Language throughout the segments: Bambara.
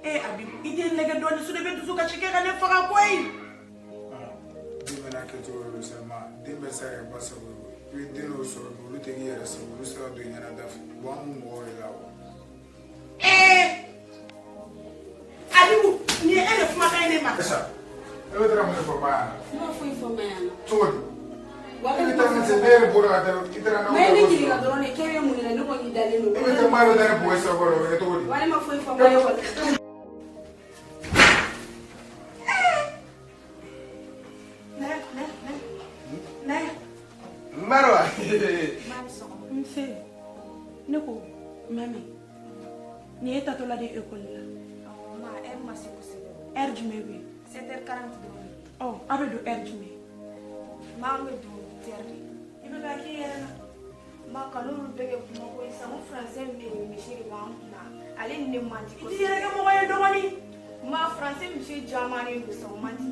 Abi, ite nege doni su de be dusu ka chike ka ne faga koy. Dimena ke to ro sama, dimbe sa ya basa ro. Wi dino so ro lu te gi era so ro so do nyana da wa mu mo re la. Abi ni ele fuma ka ne ma. Esa. E we tra mo fo ma. No fui fomana. Todi. Wa ke ta se bere bora da itera na. Mais ni kiri ka dron e kebe mun ne ko ni dale no. E we ta ma be da bo so ro e todi. Wale ma fui fomana ko. Marwa. Mfe. Neko, mami. Ni eta to la de école la. Ma elle m'a sécurisé. Erjume bi. 7h40 Oh, abe do erjume. Ma me do terre. Ibe ga ki yana. Ma kalulu bege kuma ko isa mo français mi shiri ba na. Ale ne manti ko. Ti yere ga mo ya do wani. Ma français mi shiri jamani ko so manti.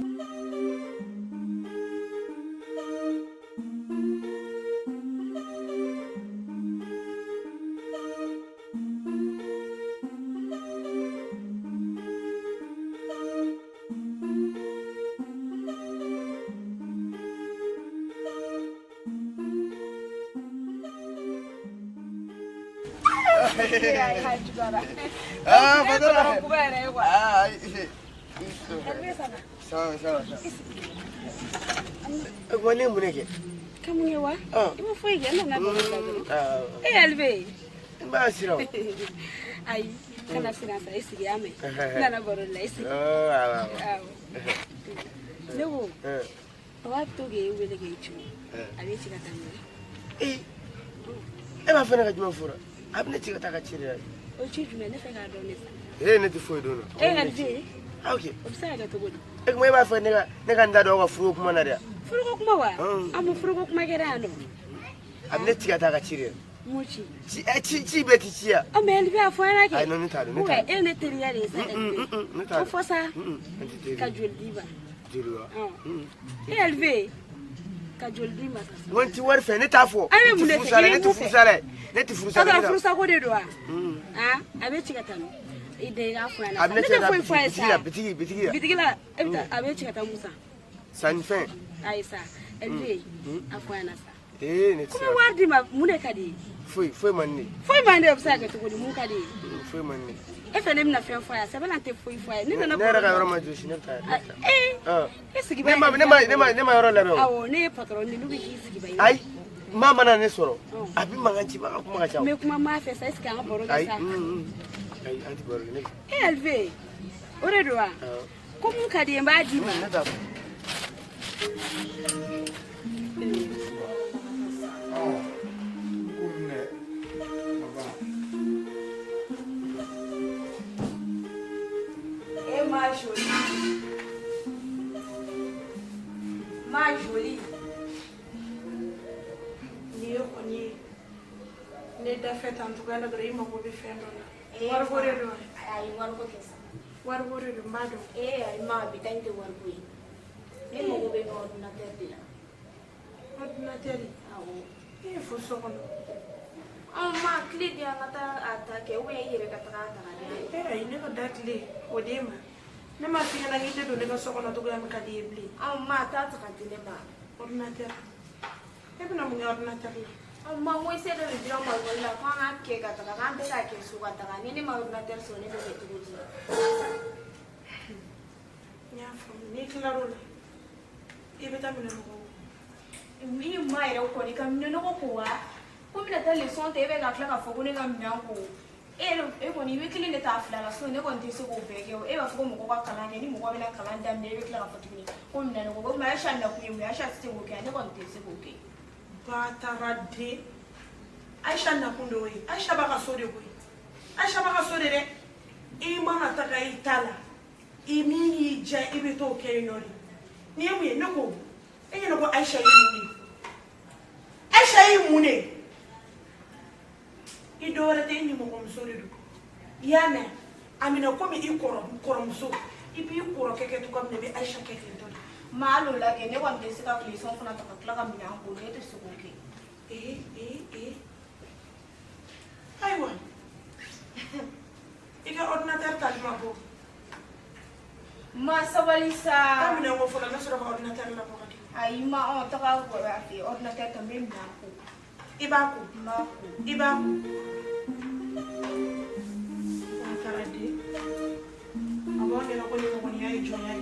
Wani mu nake? Kamu ne wa? Ibu foi ga nan na ba. Elve. Ba siraw. Ai, kana sira sa isi ya mai. Na na baro la isi. Lewo. Wa to ge wele ge chu. Abi ci ka tamu. E ma fa na ka juma fura. Abne ci ka ta ka cire. O ci juma ne fa ga do ne sa. Ne ti foi do no. Elve. Okay. Obsa ga to godi. Mai ba fa ne ka nda do ka furu kuma na da. Furu kuma wa? Amu furu kuma ge da no. Abne ci ka ta ka cire. Muci. Ci beti ciya. O me elve afo na ke. Ai no ni ta do ni ta. Wa el ne teriya de sa. Ni ta. O fosa. Ka joldi ba. Dirwa. Elve. Ka joldi ma sa. Wanti war fe ne ta fo. Ai mu ne fu sare ne tu fu sare. Ne ti fu sare. Ka fu sa ko de do a. Abe ci ka tanu. Ide ga fo na. Abne ci ka bitigi Bitigi la ebta abe ci ka ta Musa. San fin. Ai sa. Elve. Afo na sa. Ne ti. Kuma wardi ma mu ne kadi. Foi manni. Foi mande obsa ga to godi mu kadi. Foi manni. E fe ne na fe fo ya. Sabela te foi fo ya. Ni na Ne raga yoro ma joshi ne ta. Sigi Ne ma yoro la be. Awo ne patron ni lubi ki sigi bai. Ai mama na ne soro. Abi maganci ba kuma ga chawo. Me kuma ma fe sa iska an boro Ai sa. ai anti boro ne. Elve. Ore do a. Ko mun kadi ba di ma. Ne ta. Ma jolie. Ni ko ni. Ne da fet en tout cas na dre ma ko be fendo na. War gore do. Ai war ko kesa. War gore do mbado. Ai ma bitante war ko. Ni mo go be no ordinateur dila. Ordinateur. E fo so ko. Ma clé dia ngata atake we yire ka taka taka. Ne ko dakle o de ma. Ne ma fi na ngite do ne ko so ko na to ga ma kadi ebli. Ma ta taka tile ba. Ordinateur. E bina mu ordinateur. Ma mo se do dira ma wala ko na ke ka taka kan te ka ke su ka taka ni ma ordinateur so ne do ke tuji. Nya fo ni claro la. E beta mina mo. Mi ma ira ko ni kam ne no ko wa. Ko mi na ta leçon te be ka kla ka fo ko ne ka mi an ko. E ko ni be kile ne ta afla la so ne ko nti se ko be ke e ba fo ko mo ko ka kala ni mo ko be na kala ndam ne be kla ka fo tuni. Ko mi na no ko ma sha na ku mi ya sha se ko ke ne ko nti se ko ke. Batarade. Aisha na kundo we. Aisha baka sode we. Aisha baka sode de. Imana taka itala. Imi ja ibeto ke yori. Ni emu ne ko. Enye no ko Aisha yimuni. Aisha yimuni. Idore te ni mo ko msode du. Yana. Amina ko mi ikoro mso. Ibi ikoro keke to kam ne be Aisha keke to. Ma lo la ke ne ko nti se ka leçon fana ta kla ka mi an ko ne te se ko ke. Aiwa. mabo. Ma sabalisa. Kami na ngofola na sura ordinateur la bokati. Ay ma on taka ko afi ordinateur tambe mnako. Ibaku. Mako. Ibaku. Akarade. Abonge na koni ngoni ay joya.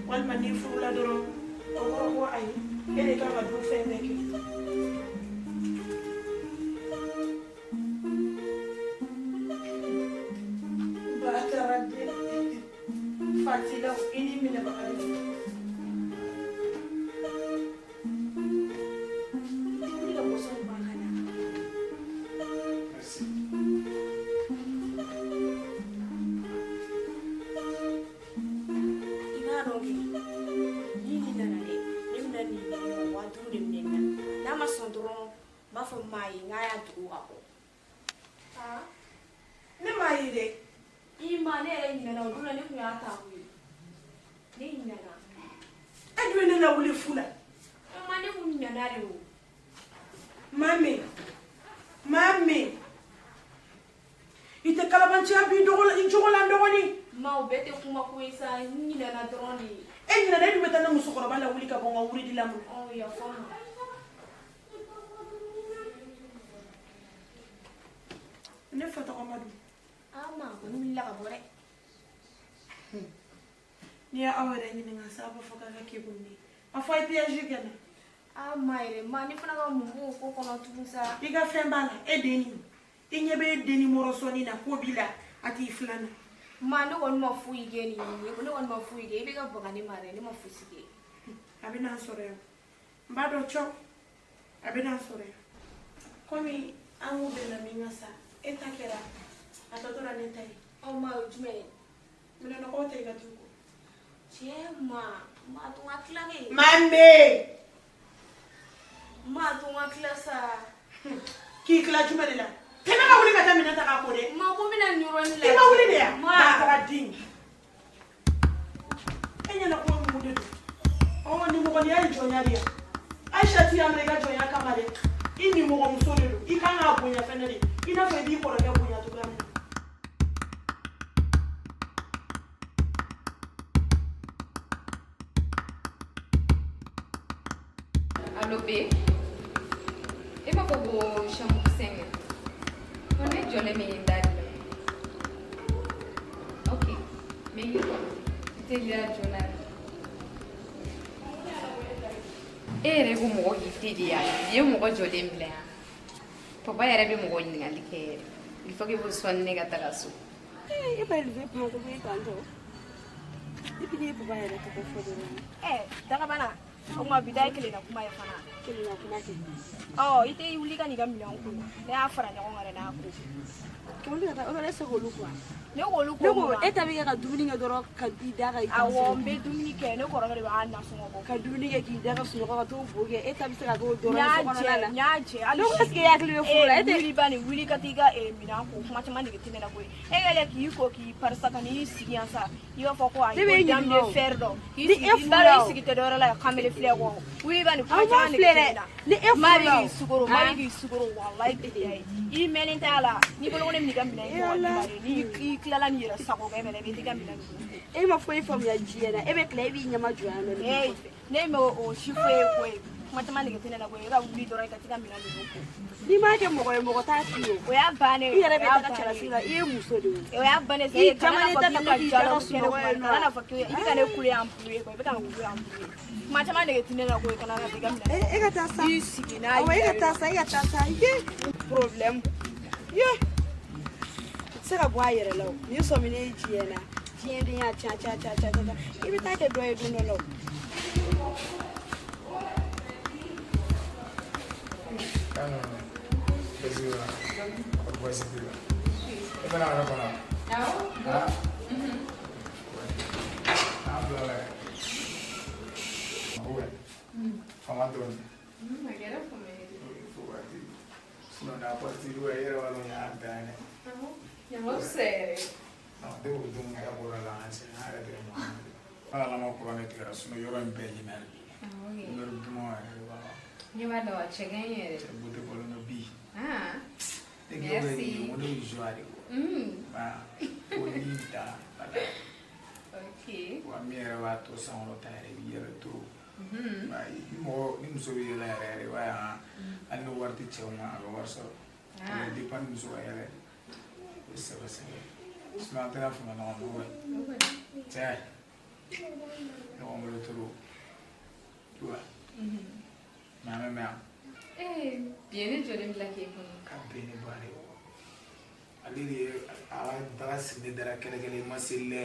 Wal mani furula doro. Ogoro ko ay. Ele ka ba do fe meke. Ba akarade. Fatila ini mina ba ay. Ne ma yi de. Ima ne yɛrɛ ɲinɛna o donna ne kun y'a ta koyi ne ɲinɛna E dun ne na wuli fula. ma ne kun ɲinɛna de o Mami. Mami. Ite kalabanciya bi dogola in jogola dogoni. ma o bɛɛ tɛ kuma ko ye sa n ɲinɛna dɔrɔn de ye E ɲinɛ ne dun bɛ taa ne musokɔrɔba la wuli ka bɔ n ka wuri di la mun. ɔ yafa n ma Ne fa tɔgɔ ma dun. ma kɔni wulila ka bɔ dɛ N'i ye aw yɛrɛ ɲininka sa a b'a fɔ k'a ka kekun de. A fɔ a ye piège kɛ na. ma yɛrɛ ma ne fana ka mun b'o ko kɔnɔ tugun sa I ka fɛn b'a la e denni. I ɲɛ bɛ e denni mɔrɔsɔni na ko b'i la a t'i filan na. ma ne kɔni ma foyi kɛ nin ye ne kɔni ma foyi kɛ i bɛ ka baga ne ma dɛ ne ma fosi kɛ A bɛ n'an sɔrɔ yan. N b'a dɔn cɔ. A bɛ n'an sɔrɔ yan. Komi an k'u bɛnna min ka sa e ta kɛra a tɔ tora ne ta ye. ma o jumɛn ye Minɛnɔgɔw tɛ i ka du kɔ. tiɲɛ ma tun ka tila kɛ Mami. ma tun ka tila sa K'i tila jumɛn de la? Tɛmɛ ka wuli ka taa minɛn ta k'a ko dɛ. ma ko bɛna ɲɔrɔni la I ma wuli de yan? ma N'a taara den. E ɲɛna ko mun de don? Nimɔgɔniya ye jɔnya de ye. Aisha ti yan i ka jɔnya kama dɛ. I nimɔgɔmuso de don. I kan k'a bonya fɛnɛ de. I n'a fɔ i b'i kɔrɔkɛ bonya cogoya min na. Allo be e b'a fɔ ko chambre 5 ko ne jɔlen bɛ yen da de la ok mais i teliya joona e yɛrɛ ko mɔgɔ k'i teliya i ye mɔgɔ jɔlen bila yan papa yɛrɛ bɛ mɔgɔ ɲininkali kɛ yɛrɛ il faut que vous sɔnni ne ka taga so E ba ilve pa ko be tanto. Ipi ne papa yɛrɛ tɔgɔ fɔ dɔrɔn. dagabana o ma bi da ye kelen na kuma ye fana Kelen na kuma kɛ. i tɛ wuli ka n'i ka minɛnw ko ne y'a fara ɲɔgɔn kan dɛ n'a ko K'olu ka taa o ne se k'olu kuwa. ne k'olu Ne ko ko mun na e ta bɛ kɛ ka dumuni kɛ dɔrɔn ka i da ka i da awɔ n bɛ dumuni kɛ ne kɔrɔkɛ de b'a nasɔngɔ bɔ ka dumuni kɛ k'i da ka sunɔgɔ ka t'o bo kɛ e ta bɛ se ka k'o dɔrɔn n so kɔnɔna la. y'a jɛ hali Ne ko est-ce que e hakili bɛ furu la e tɛ wuli ba nin wuli ka t'i ka minɛn ko kuma caman de bɛ tɛmɛ na koyi e kɛlen k'i ko k'i parisa ka n'i sigi yan sa i b'a fɔ ko ayi Ne bɛ ko e dame ɲininka o. de fer dɔ k'i Ni sigi e i furu b'a la dɔn o. i sigi tɛ dɔwɛrɛ la ka kamele filɛ kɔ wuli ba nin kuma Aw ma caman de bɛ filɛ dɛ. tɛmɛ na Ni e ma furu bɛ la o. k'i sukoro ma bɛ k'i sukoro walayi bilayi i mɛnnen t'a la n'i bolo ko ne bɛ n'i ka minɛn kɛ Yala. n'i tilala nin yɛrɛ sago kɛ mɛnɛ i bɛ t'i ka minɛn ninnu E ma foyi faamuya diɲɛ na e bɛ tila e b'i ɲɛma jɔ yan nɔ ne Hey, kɔfɛ. ne me o si fo ye koyi kuma caman nege tɛ ne la koyi i ka wuli dɔrɔn i ka t'i ka minɛn ninnu ko N'i m'a kɛ mɔgɔ ye mɔgɔ t'a f'i ye o. o y'a bannen I yɛrɛ bɛ o y'a taga cɛlasigi la i ye muso de ye. o y'a bannen I kana caman n'a fɔ ta k'i ka bɛna k'i jalo da ka kɛ ne sunɔgɔ kuma yen nɔ. kana n'a fɔ k'i i bɛ ka ne kule en plus koyi i bɛ ka n kule en plus kuma caman nege tɛ ne la koyi kana na t'i ka minɛn E ka taa sa. k'i sigi n'a Awɔ e ye ka taa sa e ka taa sa. Ye problème. Ye. I tɛ se ka bɔ a yɛrɛ la o. N'i sɔminen diɲɛ na diɲɛ den y'a ca i bɛ taa kɛ dɔ ye don dɔ la o. Não sério. Non, devo dunque lavorare all'anziano, alla mia corrente era sono io in pegni merdi. Non Ne b'a dɔn a cɛ ka ɲi yɛrɛ. bute kolon bi. Ah, E che vuoi dire, non usuario. Ma Polita. Okay. Wa mi yɛrɛ b'a to sankɔrɔ ta yɛrɛ i yɛrɛ turu. Ni muso bɛ yɛlɛ yɛrɛ i b'a ye hali ni wari tɛ cɛw ma a bɛ wari sɔrɔ. O dépend ni muso ka yɛlɛ. O sɛbɛ sɛbɛ. Sinon an tɛna fanga ɲɔgɔn bolo. Cɛ. Ɲɔgɔn bolo turu. Tu vois. Mais en même bien ne jɔlen bila k'e kɔnɔ. Ka bɛn ni baara ye. Ale de ye a ka daga sigi ne dara kɛlɛkɛlɛ i ma seli dɛ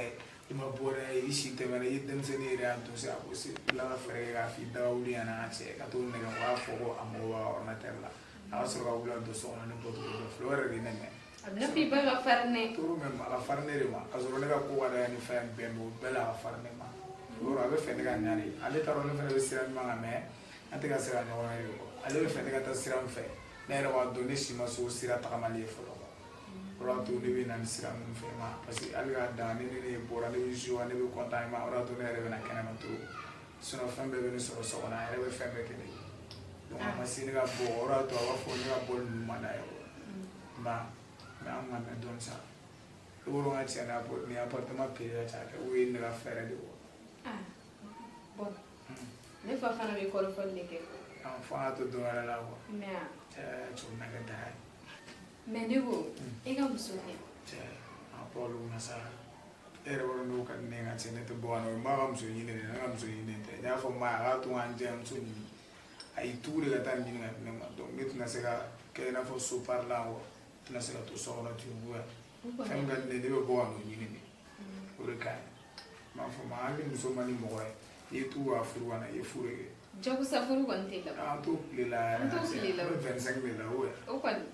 i ma bɔ dɛ i si tɛmɛna i ye denmisɛnnin yɛrɛ y'a to se a ko se tila ka fɛɛrɛ kɛ k'a f'i daga wuli yana ka cɛ ka t'o nɛgɛ o b'a fɔ ko a mago b'a ordinateur la a ka sɔrɔ ka wuli ka don so kɔnɔ ne bɔcogo dɔ filɛ o yɛrɛ de ye ne mɛn. A bɛna f'i ba ka farin ne. Toro mɛn a ka farin ne de ma ka sɔrɔ ne ka ko ka da ni fɛn bɛɛ mɛ o bɛɛ la a ka farin ne ma o yɔrɔ a bɛ fɛ ne ka ɲa de ale t'a dɔn ne fɛnɛ bɛ sira ɲuman kan mɛ an tɛ ka se ka ɲɔgɔn ye de kɔ ale bɛ fɛ ne ka taa sira min fɛ ne yɛrɛ b'a dɔn ne si ma se o sira tagamali ye fɔlɔ. O y'a to ne bɛ na ni sira ninnu fɛ ma parce que hali k'a dan ni ne bɔra ne bɛ jouer ne bɛ content ma o y'a to ne yɛrɛ bɛ na kɛnɛma turu sinon fɛn bɛɛ bɛ ne sɔrɔ so kɔnɔ a yɛrɛ bɛ fɛn bɛɛ kɛ ne ye donc a ma se ne ka bɔ o y'a to a b'a fɔ ne ka bɔli ninnu ma d'a ye mais an ka mɛn dɔɔnin sa i b'o dɔn ka cɛ ni appartement payé ka ca kɛ o ye ne ka fɛɛrɛ de ye. Bon ne fa fana bɛ kɔrɔfɔli de kɛ. Fo an ka to dɔ wɛrɛ la quoi. Mais cɛ cogo na kɛ da ye. mais ne ko e ka muso kɛ. Cɛ a bɔ olu ma sa e yɛrɛ b'a dɔn n'o ka di ne ye ka cɛ ne tɛ bɔ ka na o ye maa ka muso ɲini de ne ka muso ɲini tɛ n y'a fɔ maa a k'a to an cɛ muso ɲini a y'i tugu de ka taa ɲini ka di ne ma donc ne tɛna se ka kɛ i n'a fɔ so parilan kɔ n tɛna se ka to so kɔnɔ ten fɛn min ka di ne ye ne bɛ bɔ ka n'o ɲini de o de ka ɲi n b'a fɔ ma hali ni muso ma ni mɔgɔ ye i ye tugu ka furu ka na i ye furu kɛ. Jagosa furu kɔni tɛ laban. An t'o tile la yɛrɛ. An t'o tile la. An bɛ 25 de la o ye. O kɔni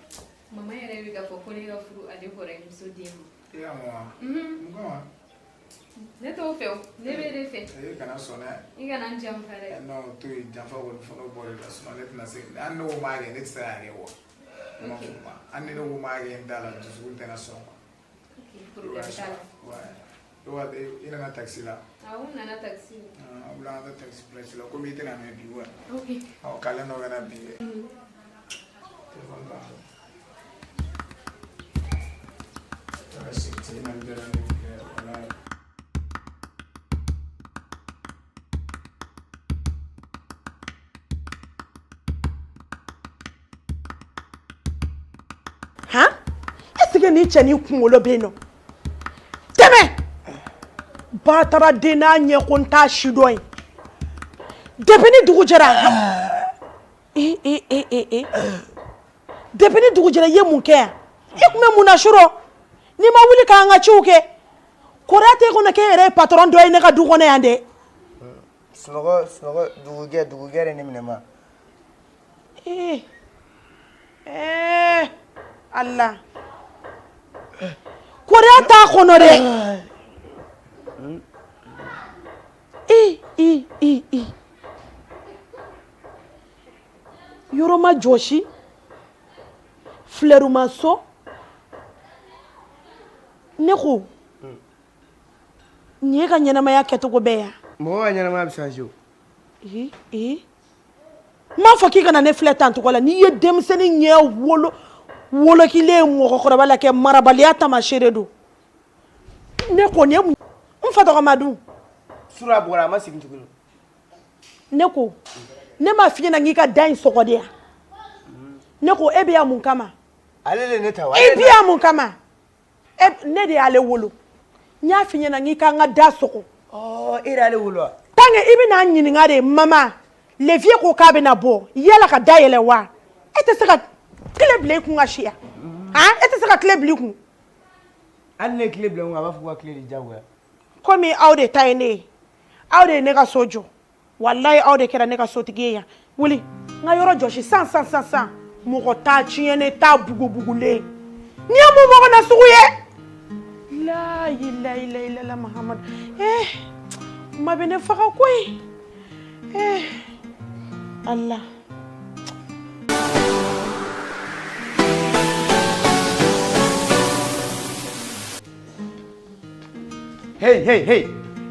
mama yɛrɛ bɛ k'a fɔ ko ne ka furu ale kɔrɔmuso den ma. E y'a mɔ wa? Mun kama? Ne t'o fɛ o ne bɛ de fɛ. E kana sɔn dɛ. I kana n janfa dɛ. Non to yen janfa kɔni fɔ n'o bɔra la sinon ne tɛna se hali ne ko n b'a kɛ ne tɛ se k'a kɛ wa. Ne ma fɔ ma hali ni ne ko n b'a kɛ n da la dusukun tɛna sɔn quoi. Problème t'a la. I nana taxi la. Awɔ n nana taxi la. An bila an ka taxi place la komi i tɛna mɛn bi wa. Ok. K'ale n'o kana bi kɛ. Téléphone b'a la. Han? Est-ce que ni cɛ ni kunkolo bɛ yen nɔ? Tɛmɛ! Ba taara den n'a ɲɛ ko n t'a si dɔn yen. Depuis ni dugu jɛra. Depuis ni dugu jɛra i ye mun kɛ yan? I tun bɛ mun na surɔ? N'i ma wuli k'an ka ciw kɛ. Kɔrɔya tɛ kɔnɔ k'e yɛrɛ ye patron dɔ ye ne ka du kɔnɔ yan dɛ. Sunɔgɔ dugukɛ de ne minɛ ma. Allah. Kɔrɔya t'a kɔnɔ dɛ. Yɔrɔ ma jɔsi. Fleur ma sɔn. Ne ko. Nin ye ka ɲɛnamaya kɛcogo bɛɛ yan. Mɔgɔ ka ɲɛnamaya bɛ changer o. N m'a fɔ k'i kana ne filɛ tan cogo la. N'i ye denmisɛnnin ɲɛ wolokilen mɔgɔkɔrɔba la kɛ marabaliya taamasiyɛn don. Ne ko nin ye mun n fa tɔgɔ ma dun. Sura a bɔra a ma segin tuguni. Ne ko ne m'a f'i ɲɛna k'i ka da in sɔgɔ de yan. Ne ko e bɛ yan mun kama. Ale de ne ta wa. E bɛ yan mun kama. Ne de y'ale wolo. N y'a f'i ɲɛna k'i ka n ka da sɔgɔ. E de y'ale wolo wa. Tant que i bɛna ɲininka de mama levier ko k'a bɛna bɔ yala ka da yɛlɛ wa e tɛ se ka tile bila i kun ka si yan. E tɛ se ka tile bila i kun. Hali ne tile bila n kun a b'a fɔ ko ka tile de diyagoya. Komi aw de ta ye ne ye aw de ye ne ka so jɔ walayi aw de kɛra ne ka sotigi ye yan wuli n ka yɔrɔ jɔsi san mɔgɔ t'a tiɲɛnen t'a bugubugulen n'i ye mun mɔgɔ na sugu ye la ilaha illallah Muhammad ma bɛ ne faga koyi Allah. Hey,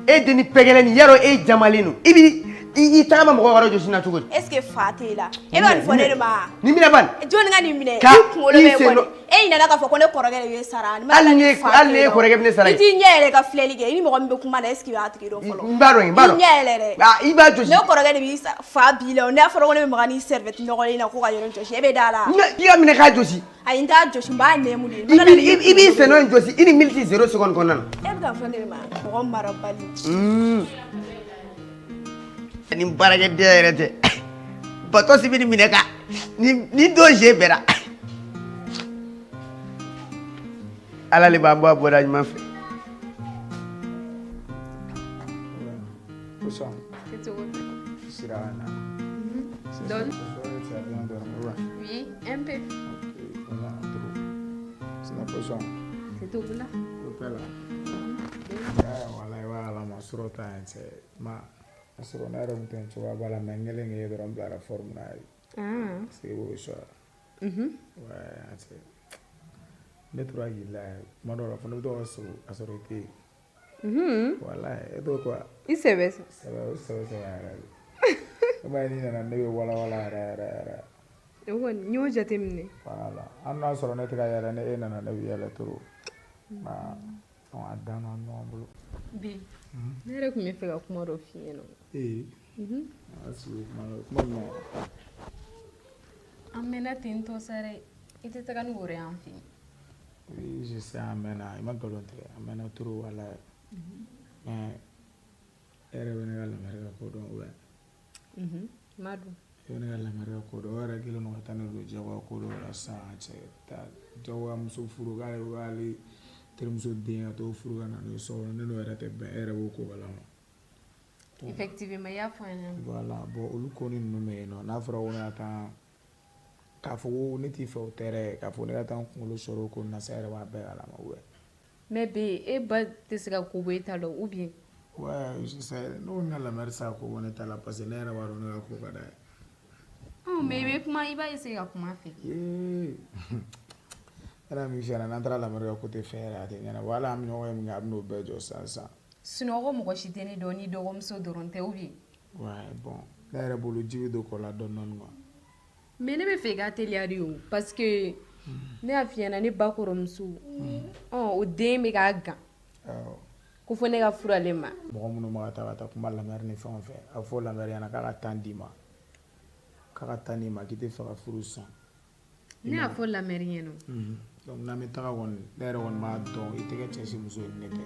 e deni pɛgɛlɛ ni yaro e jamalen no. I bi i taama mɔgɔ wɛrɛ jɔsi na cogo di est ce que fa t'e la e b'a nin fɔ ne de ma ni minɛ bani jɔnni ka nin minɛ Ka i kunkolo bɛ i sen kɔni e ɲinɛna k'a fɔ ko ne kɔrɔkɛ de ye sara hali ni e kɔrɔkɛ bɛ ne sara i t'i ɲɛ yɛlɛ ka filɛli kɛ i ni mɔgɔ min bɛ kuma na est ce que i b'a tigi dɔn fɔlɔ n b'a dɔn i ɲɛ yɛlɛ dɛ i b'a jɔsi ne kɔrɔkɛ de b'i fa b'i la n'a fɔra ko ne bɛ maga ni serviette nɔgɔlen na ko ka yɔrɔ jɔsi e bɛ da la i ka minɛ k'a jɔsi ayi n t'a jɔsi n b'a nɛmu de i b'i sen dɔ in jɔsi i ni miniti 0 seconde kɔnɔna na e bɛ ka fɛn de ma mɔgɔ marabali ni baarakɛden yɛrɛ tɛ bato si bɛ ni minɛ ka ni dɔ je bɛra ala le b'an bɔ a bɔda ɲuman fɛ Puxa, sira na. Donne. Ouais. Oui, un peu. Voilà, trop. C'est la potion. C'est tout là. Le père là. Voilà, ma surota c'est ma suro na ro mten chowa bala mangele ngi do rom la forme na yi. Ah. C'est beau ça. Ouais, c'est ne trop gila. Mo do fa no do so asorite. Voilà, et do quoi. Il se baisse. Ça va. Ba ni na ne wala ra. Ewo nyo jatemne. Voilà. Anna soro ne tiga yala ne ena na ne yala turu. Ma on adana no bulu. Bi. Nere kuma fɛ ka kuma dɔ f'i ɲɛna. Asu ma no. An mɛnna ten tɔ sa dɛ i tɛ taga ni woro y'an fɛ yen. Oui, je sais amena. I ma dolon tigɛ. Amena turu wala. Mais ere bene la merga ko don wa. Madu. Bene la merga ko do ere kilo no tanu do jawa ko do la sa che ta jawa muso furu ga wali termuso den to furu ga na no so ne no ere te be ere wo ko bala. Effectivement, y'a fɔ an ɲɛna. Voilà, bon olu ko ni ninnu bɛ yen nɔ n'a fɔra ko ne ka taa k'a fɔ ko ne t'i fɛ o tɛ dɛ k'a fɔ ne ka taa n kunkolo sɔrɔ o ko na sa yɛrɛ b'a bɛɛ kalama ouais. Mais bi e ba tɛ se ka ko bɔ e ta la ou bien. Ouais, je sais n'o na lamɛri sa ko bɔ ne ta la parce que ne yɛrɛ b'a dɔn ne ka ko ka d'a ye. Mais i bɛ kuma i b'a essayer ka kuma a fɛ. Yɛrɛ min fiyɛ na n'an taara lamɛri ka côté fɛ yɛrɛ a tɛ ɲɛnabɔ hali an bɛ ɲɔgɔn ye min kɛ a bɛ n'o bɛɛ jɔ sisan. Sunɔgɔ mɔgɔ si tɛ ne dɔn ni dɔgɔmuso dɔrɔn tɛ ou bien. Ouais, bon ne yɛrɛ bolo ji bɛ don kɔ la dɔɔni quoi. Mais ne bɛ fɛ i ka teliya de o parce que ne y'a f'i ɲɛna ne ba kɔrɔmuso o den bɛ k'a gan ko fɔ ne ka furu ale ma. Mɔgɔ minnu bɛ ka taa kuma lamɛri ni fɛnw fɛ a fɔ lamɛri ɲɛna k'a ka temps d'i ma k'a ka temps d'i ma k'i tɛ fɛ ka furu sɔn. Ne y'a fɔ lamɛri ɲɛna. Donc n'an bɛ taga kɔni ne yɛrɛ kɔni b'a dɔn i tɛ kɛ cɛ si muso ye ni ne tɛ.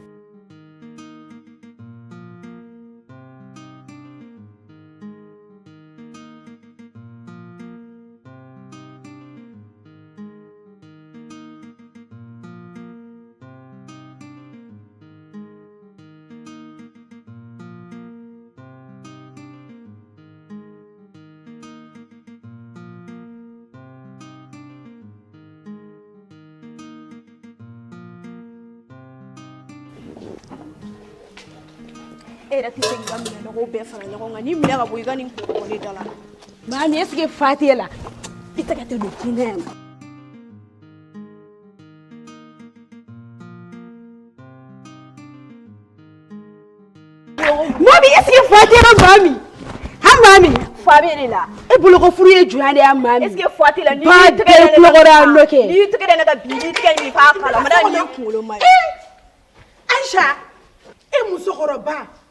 e yɛrɛ tɛ se k'i ka minɛnɔgɔw bɛɛ fara ɲɔgɔn kan n'i minɛ ka bɔ i ka nin kɔkɔlen da la maami est ce que fa t'e la i tɛgɛ tɛ don kinɛ yan maami est ce que fa t'e la maami han maami fa bɛ ne la e boloko furu ye jɔnya de ya maami est ce que fa t'e la n'i y'i tɛgɛ da ne kan n'i y'i tɛgɛ da ne kan bi n'i tɛgɛ in f'a kala ma da n'i kunkolo ma ye Aisha e musokɔrɔba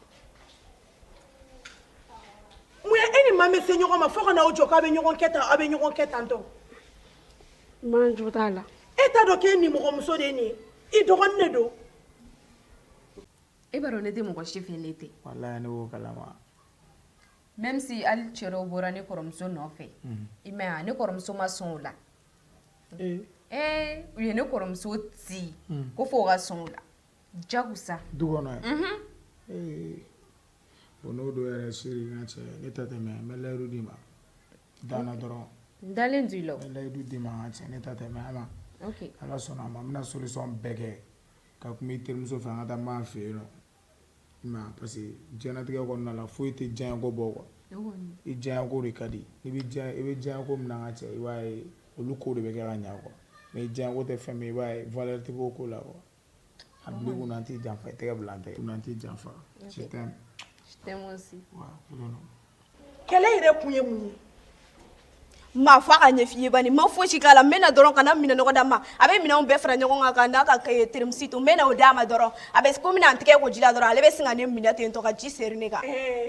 mun ye e ni maa bɛ se ɲɔgɔn ma fo ka n'aw jɔ k'a bɛ ɲɔgɔn kɛ tan aw bɛ ɲɔgɔn kɛ tan tɔ man jo t'a la e t'a dɔn k'e nimɔgɔmuso de ye nin ye i dɔgɔnin de don e b'a dɔn ne tɛ mɔgɔ si fɛ ne tɛ. Walayi ne b'o kalama. Même si hali cɛ dɔw bɔra ne kɔrɔmuso nɔfɛ i m'a ye wa ne kɔrɔmuso ma sɔn o la. U ye ne kɔrɔmuso ci ko fo o ka sɔn o la jagosa. Du kɔnɔ ye. Bon n'o don yɛrɛ seri n ka cɛ ne ta tɛmɛ n bɛ layidu d'i ma danna dɔrɔn. N dalen d'u la o. N bɛ layidu d'i ma n ka cɛ ne ta tɛmɛ a ma. Ok. Ala sɔnna a ma n bɛna solution bɛɛ kɛ ka kuma i terimuso fɛ an ka taa n b'a fɛ yen nɔ. I m'a ye parce que diɲɛlatigɛ kɔnɔna la foyi tɛ diɲɛ ko bɔ quoi. I diɲɛ ko de ka di i bɛ diɲɛ ko min na n ka cɛ i b'a ye olu ko de bɛ kɛ ka ɲɛ quoi mais diɲɛ ko tɛ fɛn min i b'a ye valeur tɛ k'o ko la quoi. A bi kun na n t'i janfa i tɛgɛ bila n tɛgɛ kun na n t'i janfa. Je t'aime. Je t'aime aussi. Waaw kɛlɛ yɛrɛ kun ye mun ye ma fa ka ɲɛ f'i ye bani ma fosi k'a la n bɛna dɔrɔn ka na minɛ nɔgɔ d'a ma a bɛ minɛnw bɛɛ fara ɲɔgɔn kan n'a ka terimisi to n bɛna o d'a ma dɔrɔn a bɛ ko mina n tɛgɛ ko ji la dɔrɔn ale bɛ sin ka ne minɛ ten tɔ ka ji seri ne kan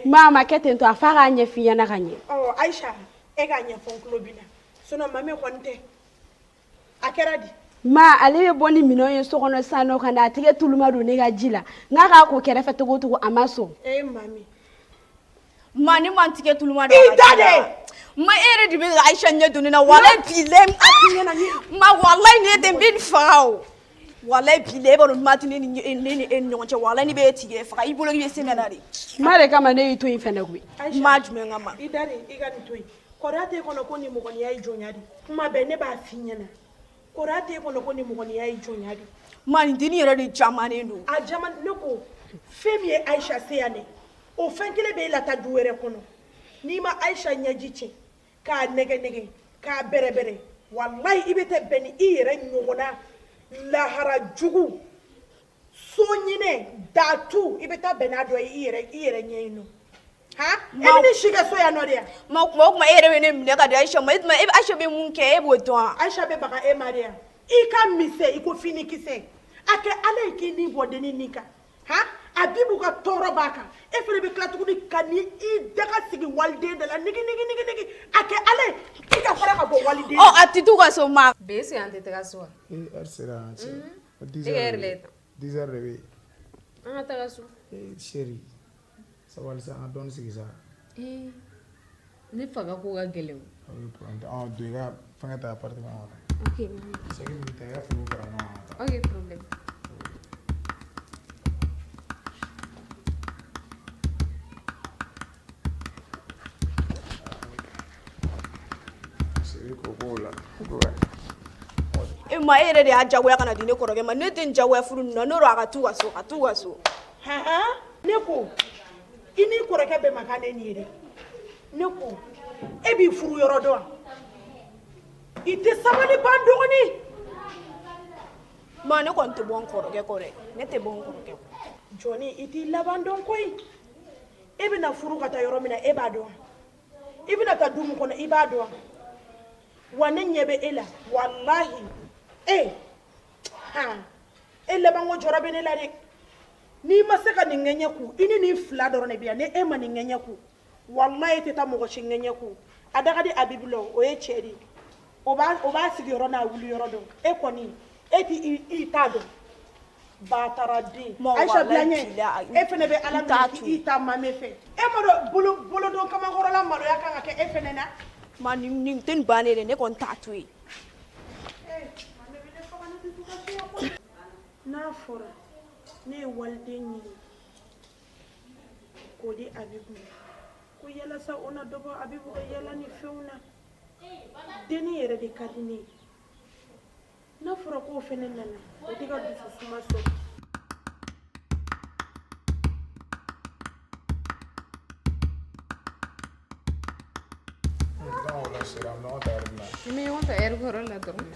ma ma kɛ ten tɔ a fa k'a ɲɛ f'i ɲɛna ka ɲɛ Aisha e k'a ɲɛfɔ n tulo b'i la sinon mami kɔni tɛ a kɛra di ma ale bɛ bɔ ni minɛnw ye so kɔnɔ sisan nɔ ka na a tɛgɛ tuluma don ne ka ji la n k'a k'a ko kɛrɛfɛ togo o togo a ma sɔn mami ma ne ma n tɛgɛ tuluma don i da de ma e yɛrɛ de bɛ Aisha ɲɛ don ne na walayi bilayi ma walayi ne tɛ n bɛ nin faga o walayi bilayi e b'a dɔn ma tɛ ne ni e ni ɲɔgɔn cɛ walayi ne bɛ e tigɛ faga i bolo k'i bɛ se ne la de ma de kama ne y'i to yen fɛnɛ koyi ma jumɛn kama i da de i ka nin to yen kɔrɔya t'e kɔnɔ ko nimɔgɔniya ye jɔnya de kuma bɛɛ ne b'a f'i ɲɛna kɔrɔya t'e kɔnɔ ko nimɔgɔniya ye jɔnya de ma nin dennin yɛrɛ de jamanen don a jama ne ko fɛn min ye Aisha se yan dɛ o fɛn kelen bɛ e lata du wɛrɛ kɔnɔ n'i ma Aisha ɲɛji cɛ k'a nɛgɛ k'a bɛrɛbɛrɛ wallahi i bɛ tɛ bɛn ni i yɛrɛ ɲɔgɔnna lahara jugu so ɲinɛ datu i bɛ taa bɛn n'a dɔ ye i yɛrɛ ɲɛ yen nɔ ha e bɛ ne si kɛ so yan nɔ de yan ma kuma o kuma e yɛrɛ bɛ ne minɛ ka di Aisha ma Aisha bɛ mun kɛ e b'o dɔn wa Aisha bɛ baga e ma de yan i ka misɛ i ko fini kisɛ a kɛ ala ye k'i ni bɔ denni nin kan ha a bibu ka tɔɔrɔ b'a kan e fana bɛ tila tuguni ka ni i daga sigi waliden de la nigi a kɛ ala ye i ka fara ka bɔ waliden a tɛ t'u ka so ma bɛ est-ce que an tɛ taga so wa heure sera an cɛ e ka heure la 10 heures de bɛ yen an ka taga so chérie sabali sa an ka dɔɔni sigi sa ne fa ka ko ka gɛlɛn o ye problème tɛ don i ka fɛngɛ ta appartement kɔnɔ ok sɛgɛ min ta i ka finiw fara ɲɔgɔn kan ok problème ma e yɛrɛ de y'a jagoya ka na di ne kɔrɔkɛ ma ne tɛ n jagoya furu nin na n'o don a ka t'u ka so ne ko i ni kɔrɔkɛ bɛɛ ma kan ne nin ye dɛ ne ko e b'i furu yɔrɔ dɔn i tɛ sabali ban dɔgɔnin ma ne kɔni tɛ bɔ n kɔrɔkɛ kɔ dɛ ne tɛ bɔ n kɔrɔkɛ kɔ jɔni i t'i laban dɔn koyi e bɛna furu ka taa yɔrɔ min na e b'a dɔn i bɛna taa du min kɔnɔ i b'a dɔn wa ne ɲɛ bɛ e la wallahi e labanko jɔrɔ bɛ ne la dɛ n'i ma se ka nin ŋɛɲɛ ku i ni nin fila dɔrɔn de bɛ yan ni e ma nin ŋɛɲɛ ku wallahi tɛ taa mɔgɔ si ŋɛɲɛ ku a dagadi Abibu la o ye cɛ de o b'a sigiyɔrɔ n'a wuliyɔrɔ dɔn e kɔni e t'i t'a dɔn bataraden Aisha bilaɲɛ e fana bɛ ala minɛ k'i ta mame fɛ e ma dɔn bolodon kamakɔrɔla maloya kan ka kɛ e fana na ma nin tɛ nin bannen dɛ ne kɔni t'a to yen n'a fɔra ne ye waliden ɲini k'o di Abibu ko yalasa o na dɔ bɔ Abibu ka yala ni fɛnw na denni yɛrɛ de ka di ne ye n'a fɔra k'o fɛnɛ nana o tɛ ka dususuma sɔrɔ ni me ɲɔgɔn ta heure kɔrɔ la dɔrɔn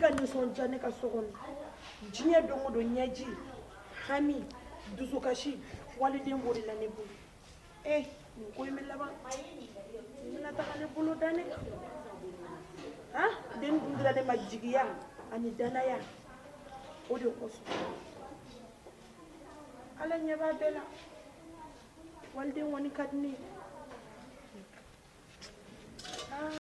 ka nisɔndiya ne ka so kɔnɔ diɲɛ don o don ɲɛji hami dusukasi waliden b'o de la ne bolo nin ko in bɛ laban n bɛna taga ne bolo da ne den dun dira ne ma jigiya ani danaya o de kosɔn ala ɲɛ b'a bɛɛ la waliden kɔni ka di ne ye